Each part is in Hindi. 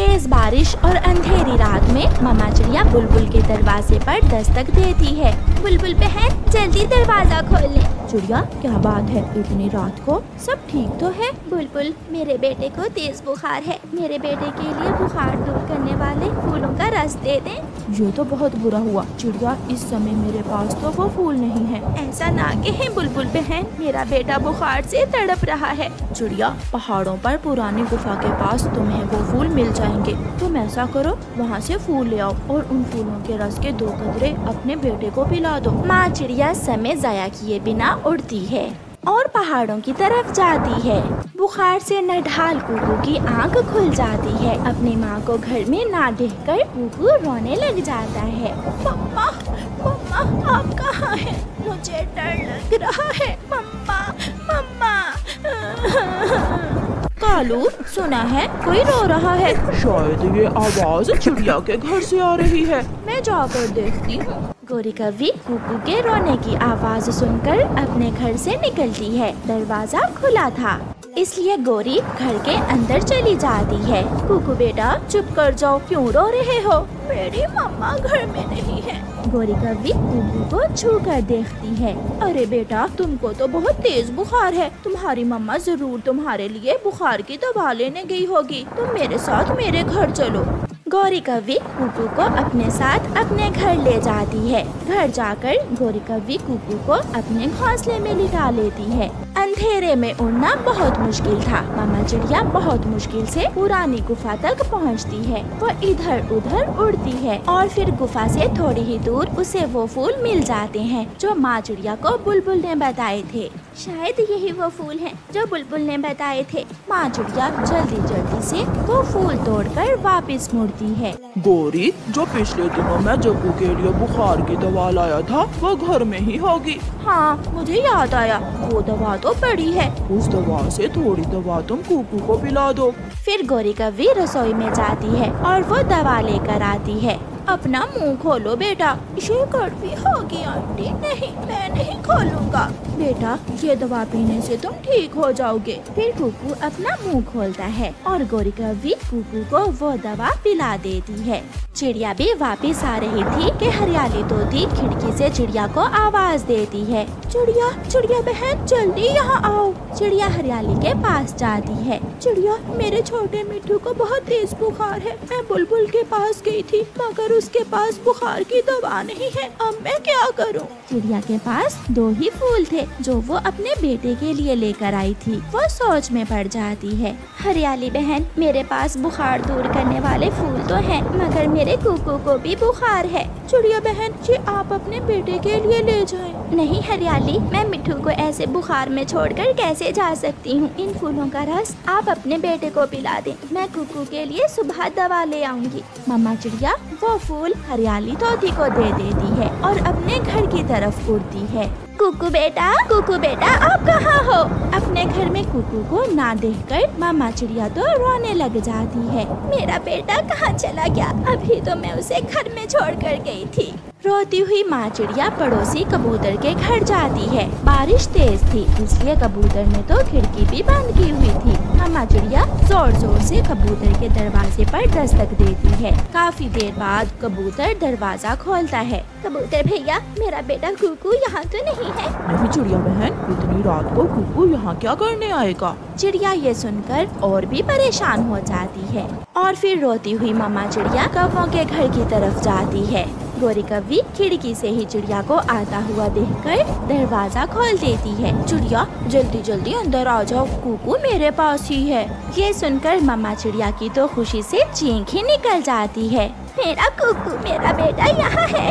तेज बारिश और अंधेरी रात में मामा चिड़िया बुलबुल के दरवाजे पर दस्तक देती है। बुलबुल बहन जल्दी दरवाजा खोल ले। चिड़िया क्या बात है, इतनी रात को सब ठीक तो है? बुलबुल मेरे बेटे को तेज बुखार है, मेरे बेटे के लिए बुखार दूर करने वाले फूलों का रस दे दें। ये तो बहुत बुरा हुआ चिड़िया, इस समय मेरे पास तो वो फूल नहीं है। ऐसा ना कहे बुलबुल बहन, मेरा बेटा बुखार से तड़प रहा है। चिड़िया पहाड़ों पर पुरानी गुफा के पास तुम्हें वो फूल मिल जाएंगे। तुम ऐसा करो, वहाँ से फूल ले आओ और उन फूलों के रस के 2 कतरे अपने बेटे को पिला दो। माँ चिड़िया समय जाया किए बिना उड़ती है और पहाड़ों की तरफ जाती है। बुखार से नढाल कुकू की आंख खुल जाती है। अपनी माँ को घर में ना देखकर कुकू रोने लग जाता है। मम्मा मम्मा आप कहाँ हैं? मुझे डर लग रहा है मम्मा मम्मा। कालू सुना है कोई रो रहा है। शायद ये आवाज चिड़िया के घर से आ रही है। मैं जाकर देखती हूँ। गोरी कव्वी कुकू के रोने की आवाज सुनकर अपने घर से निकलती है। दरवाजा खुला था, इसलिए गोरी घर के अंदर चली जाती है। कुकू बेटा चुप कर जाओ, क्यों रो रहे हो? मेरी मम्मा घर में नहीं है। गोरी कव्वी कुकू को छू कर देखती है। अरे बेटा तुमको तो बहुत तेज बुखार है, तुम्हारी मम्मा जरूर तुम्हारे लिए बुखार की दवा लेने गई होगी। तुम मेरे साथ मेरे घर चलो। गोरी कव्वी कुकू को अपने साथ अपने घर ले जाती है। घर जाकर गोरी कव्वी कुकू को अपने घोंसले में लिटा लेती है। अंधेरे में उड़ना बहुत मुश्किल था। मामा चिड़िया बहुत मुश्किल से पुरानी गुफा तक पहुंचती है। वो इधर उधर उड़ती है और फिर गुफा से थोड़ी ही दूर उसे वो फूल मिल जाते हैं जो माँ चिड़िया को बुलबुल ने बताए थे। शायद यही वो फूल हैं जो बुलबुल ने बताए थे। माँ चिड़िया जल्दी जल्दी से वो फूल तोड़कर वापस मुड़ती है। गोरी जो पिछले दिनों मैं जग्गू के लिए बुखार की दवा लाया था वो घर में ही होगी। हाँ मुझे याद आया, वो दवा तो पड़ी है। उस दवा से थोड़ी दवा तुम कुकू को पिला दो। फिर गोरी कव्वी रसोई में जाती है और वो दवा लेकर आती है। अपना मुंह खोलो बेटा। ये कड़वी होगी आंटी। नहीं मैं नहीं खोलूंगा। बेटा ये दवा पीने से तुम ठीक हो जाओगे। फिर कुकू अपना मुंह खोलता है और गोरी कव्वी कुकू को वो दवा पिला देती है। चिड़िया भी वापस आ रही थी कि हरियाली तोती खिड़की से चिड़िया को आवाज देती है। चिड़िया चिड़िया बहन जल्दी यहाँ आओ। चिड़िया हरियाली के पास जाती है। चिड़िया मेरे छोटे मिट्ठू को बहुत तेज बुखार है। मैं बुलबुल के पास गई थी मगर उसके पास बुखार की दवा नहीं है। अब मैं क्या करूँ? चिड़िया के पास 2 ही फूल थे जो वो अपने बेटे के लिए लेकर आई थी। वो सोच में पड़ जाती है। हरियाली बहन मेरे पास बुखार दूर करने वाले फूल तो हैं मगर मेरे कुकू को भी बुखार है। चिड़िया बहन ये आप अपने बेटे के लिए ले जाएं। नहीं हरियाली, मैं मिट्ठू को ऐसे बुखार में छोड़कर कैसे जा सकती हूँ। इन फूलों का रस आप अपने बेटे को पिला दें। मैं कुकू के लिए सुबह दवा ले आऊंगी। मम्मा चिड़िया वो फूल हरियाली तोती को दे देती है और अपने घर की तरफ उड़ती है। कुकू बेटा आप कहाँ हो? अपने घर में कुकू को ना देखकर मामा चिड़िया तो रोने लग जाती है। मेरा बेटा कहाँ चला गया? अभी तो मैं उसे घर में छोड़ कर गई थी। रोती हुई माँ चिड़िया पड़ोसी कबूतर के घर जाती है। बारिश तेज थी इसलिए कबूतर ने तो खिड़की भी बंद की हुई थी। माँ चिड़िया जोर जोर से कबूतर के दरवाजे पर दस्तक देती है। काफी देर बाद कबूतर दरवाजा खोलता है। कबूतर भैया मेरा बेटा कुकू यहाँ तो नहीं है? नहीं चिड़िया बहन, इतनी रात को कुकू यहाँ क्या करने आएगा? चिड़िया ये सुनकर और भी परेशान हो जाती है और फिर रोती हुई मामा चिड़िया कौवों के घर की तरफ जाती है। गोरी कव्वी खिड़की से ही चिड़िया को आता हुआ देखकर दरवाजा खोल देती है। चिड़िया जल्दी जल्दी अंदर आ जाओ, कुकू मेरे पास ही है। ये सुनकर मामा चिड़िया की तो खुशी से चीख ही निकल जाती है। मेरा कुकू मेरा बेटा यहाँ है।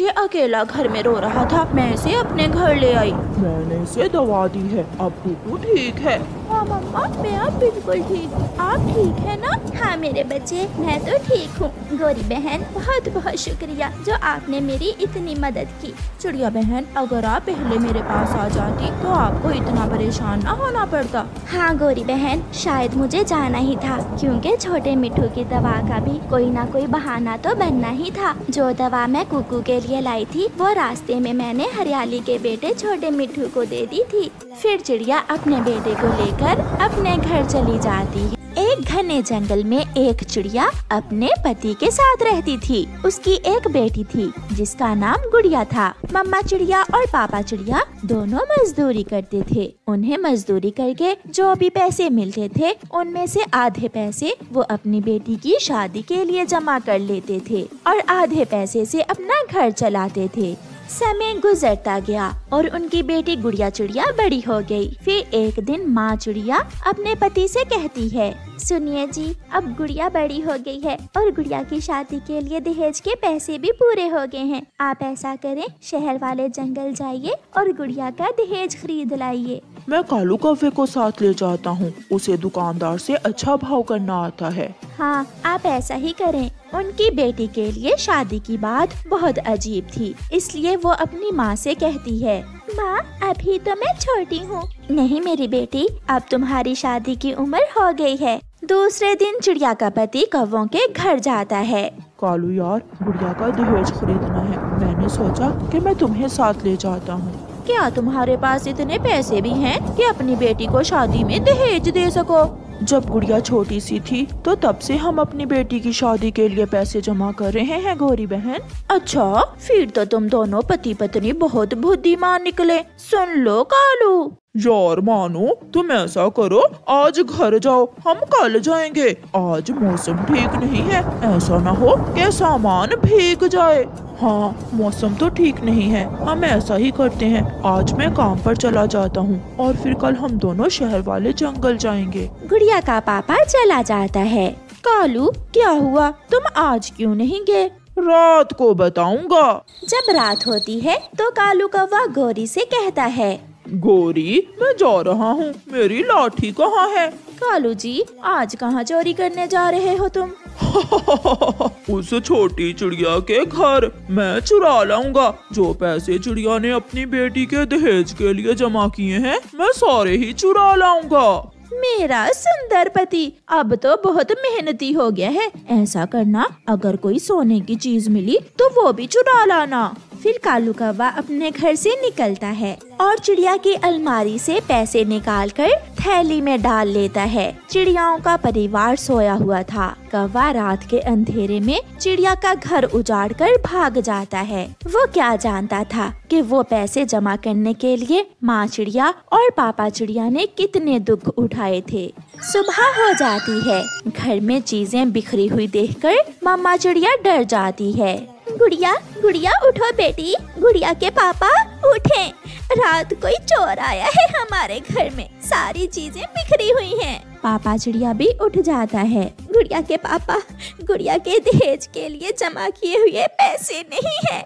ये अकेला घर में रो रहा था, मैं इसे अपने घर ले आई। मैंने इसे दवा दी है, अब कुकू ठीक है। हाँ मम्मा मैं अब बिल्कुल ठीक हूँ। आप ठीक है ना? हाँ मेरे बच्चे मैं तो ठीक हूँ। गोरी बहन बहुत बहुत शुक्रिया जो आपने मेरी इतनी मदद की। चिड़िया बहन अगर आप पहले मेरे पास आ जाती तो आपको इतना परेशान ना होना पड़ता। हाँ गोरी बहन शायद मुझे जाना ही था क्योंकि छोटे मिट्ठू की दवा का भी कोई ना कोई बहाना तो बनना ही था। जो दवा मैं कुकू के लिए लाई थी वो रास्ते में मैंने हरियाली के बेटे छोटे मिट्ठू को दे दी थी। फिर चिड़िया अपने बेटे को लेकर अपने घर चली जाती है। एक एक घने जंगल में एक चिड़िया अपने पति के साथ रहती थी। उसकी एक बेटी थी जिसका नाम गुड़िया था। मम्मा चिड़िया और पापा चिड़िया दोनों मजदूरी करते थे। उन्हें मजदूरी करके जो भी पैसे मिलते थे उनमें से आधे पैसे वो अपनी बेटी की शादी के लिए जमा कर लेते थे और आधे पैसे से अपना घर चलाते थे। समय गुजरता गया और उनकी बेटी गुड़िया चिड़िया बड़ी हो गई। फिर एक दिन माँ चिड़िया अपने पति से कहती है, सुनिए जी, अब गुड़िया बड़ी हो गई है और गुड़िया की शादी के लिए दहेज के पैसे भी पूरे हो गए हैं। आप ऐसा करें, शहर वाले जंगल जाइए और गुड़िया का दहेज खरीद लाइए। मैं कालू कौवे को साथ ले जाता हूँ, उसे दुकानदार से अच्छा भाव करना आता है। हाँ, आप ऐसा ही करें। उनकी बेटी के लिए शादी की बात बहुत अजीब थी, इसलिए वो अपनी माँ से कहती है, माँ अभी तो मैं छोटी हूँ। नहीं मेरी बेटी, अब तुम्हारी शादी की उम्र हो गई है। दूसरे दिन चिड़िया का पति कौवों के घर जाता है। कालू यार, गुड़िया का दहेज खरीदना है। मैंने सोचा कि मैं तुम्हें साथ ले जाता हूँ। क्या तुम्हारे पास इतने पैसे भी हैं कि अपनी बेटी को शादी में दहेज दे सको? जब गुड़िया छोटी सी थी तो तब से हम अपनी बेटी की शादी के लिए पैसे जमा कर रहे हैं गौरी बहन। अच्छा, फिर तो तुम दोनों पति पत्नी बहुत बुद्धिमान निकले। सुन लो कालू। यार मानो, तुम ऐसा करो, आज घर जाओ, हम कल जाएंगे। आज मौसम ठीक नहीं है, ऐसा ना हो कि सामान भीग जाए। हाँ, मौसम तो ठीक नहीं है, हम ऐसा ही करते हैं। आज मैं काम पर चला जाता हूँ और फिर कल हम दोनों शहर वाले जंगल जाएंगे। गुड़िया का पापा चला जाता है। कालू, क्या हुआ? तुम आज क्यों नहीं गए? रात को बताऊंगा। जब रात होती है तो कालू कौवा गौरी से कहता है, गौरी, मैं जा रहा हूँ, मेरी लाठी कहाँ है? कालू जी, आज कहाँ चोरी करने जा रहे हो तुम? उस छोटी चिड़िया के घर मैं चुरा लाऊंगा। जो पैसे चिड़िया ने अपनी बेटी के दहेज के लिए जमा किए हैं, मैं सारे ही चुरा लाऊंगा। मेरा सुंदर पति अब तो बहुत मेहनती हो गया है। ऐसा करना, अगर कोई सोने की चीज मिली तो वो भी चुरा लाना। फिर कालू कौवा अपने घर से निकलता है और चिड़िया की अलमारी से पैसे निकालकर थैली में डाल लेता है। चिड़ियाओं का परिवार सोया हुआ था। कौवा रात के अंधेरे में चिड़िया का घर उजाड़कर भाग जाता है। वो क्या जानता था कि वो पैसे जमा करने के लिए माँ चिड़िया और पापा चिड़िया ने कितने दुख उठाए थे। सुबह हो जाती है। घर में चीजें बिखरी हुई देखकर मम्मा चिड़िया डर जाती है। गुड़िया, गुड़िया उठो बेटी। गुड़िया के पापा उठें, रात कोई चोर आया है हमारे घर में, सारी चीजें बिखरी हुई हैं। पापा चिड़िया भी उठ जाता है। गुड़िया के पापा, गुड़िया के दहेज के लिए जमा किए हुए पैसे नहीं है,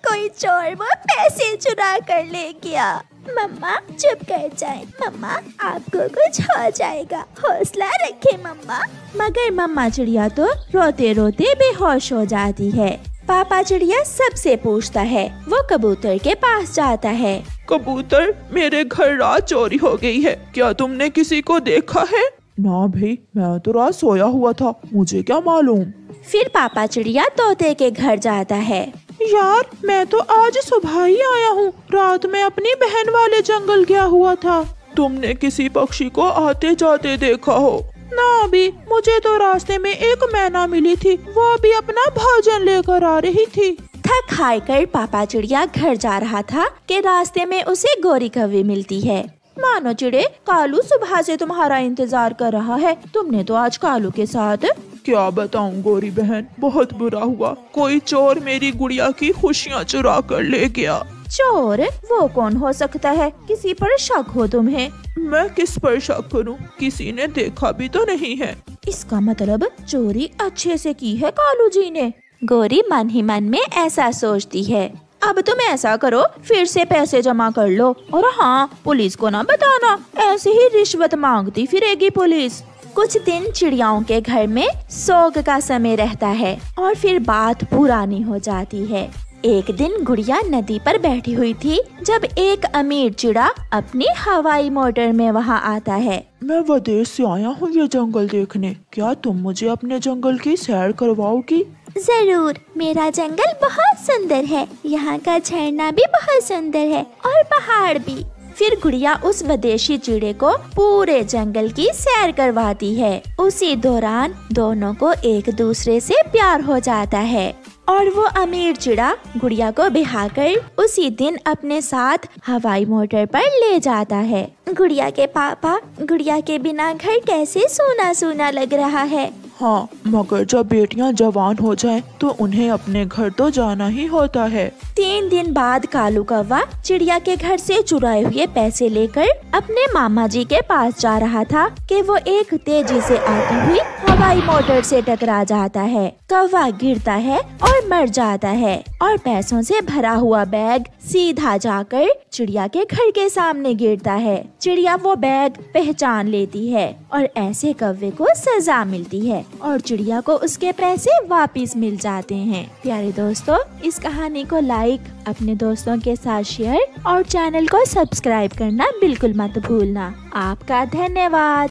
कोई चोर वो पैसे चुरा कर ले गया। मम्मा चुप कर जाए, मम्मा आपको कुछ हो जाएगा, हौसला रखे मम्मा। मगर मम्मा चिड़िया तो रोते रोते बेहोश हो जाती है। पापा चिड़िया सबसे पूछता है। वो कबूतर के पास जाता है। कबूतर, मेरे घर रात चोरी हो गई है, क्या तुमने किसी को देखा है? ना भाई, मैं तो रात सोया हुआ था, मुझे क्या मालूम। फिर पापा चिड़िया तोते के घर जाता है। यार, मैं तो आज सुबह ही आया हूँ, रात में अपनी बहन वाले जंगल गया हुआ था। तुमने किसी पक्षी को आते जाते देखा हो? ना भी, मुझे तो रास्ते में एक मैना मिली थी, वो भी अपना भोजन लेकर आ रही थी। थक हार कर पापा चिड़िया घर जा रहा था कि रास्ते में उसे गौरी कौवी मिलती है। मानो चिड़े, कालू सुबह से तुम्हारा इंतजार कर रहा है, तुमने तो आज कालू के साथ। क्या बताऊं गौरी बहन, बहुत बुरा हुआ, कोई चोर मेरी गुड़िया की खुशियाँ चुरा कर ले गया। चोर? वो कौन हो सकता है? किसी पर शक हो तुम्हें? मैं किस पर शक करूं? किसी ने देखा भी तो नहीं है। इसका मतलब चोरी अच्छे से की है कालू जी ने। गौरी मन ही मन में ऐसा सोचती है। अब तुम ऐसा करो, फिर से पैसे जमा कर लो, और हाँ, पुलिस को ना बताना, ऐसे ही रिश्वत मांगती फिरेगी पुलिस। कुछ दिन चिड़ियाओं के घर में सोग का समय रहता है और फिर बात पुरानी हो जाती है। एक दिन गुड़िया नदी पर बैठी हुई थी जब एक अमीर चिड़ा अपनी हवाई मोटर में वहाँ आता है। मैं विदेश से आया हूँ ये जंगल देखने, क्या तुम मुझे अपने जंगल की सैर करवाओगी? जरूर, मेरा जंगल बहुत सुंदर है, यहाँ का झरना भी बहुत सुंदर है और पहाड़ भी। फिर गुड़िया उस विदेशी चिड़े को पूरे जंगल की सैर करवाती है। उसी दौरान दोनों को एक दूसरे से प्यार हो जाता है और वो अमीर चिड़ा गुड़िया को बिहाकर उसी दिन अपने साथ हवाई मोटर पर ले जाता है। गुड़िया के पापा, गुड़िया के बिना घर कैसे सूना सूना लग रहा है। हाँ, मगर जब बेटियां जवान हो जाएं तो उन्हें अपने घर तो जाना ही होता है। 3 दिन बाद कालू कौवा चिड़िया के घर से चुराए हुए पैसे लेकर अपने मामा जी के पास जा रहा था कि वो एक तेजी से आती हुई हवाई मोटर से टकरा जाता है। कौवा गिरता है और मर जाता है और पैसों से भरा हुआ बैग सीधा जाकर चिड़िया के घर के सामने गिरता है। चिड़िया वो बैग पहचान लेती है और ऐसे कौवे को सजा मिलती है और चिड़िया को उसके पैसे वापस मिल जाते हैं। प्यारे दोस्तों, इस कहानी को लाइक, अपने दोस्तों के साथ शेयर और चैनल को सब्सक्राइब करना बिल्कुल मत भूलना। आपका धन्यवाद।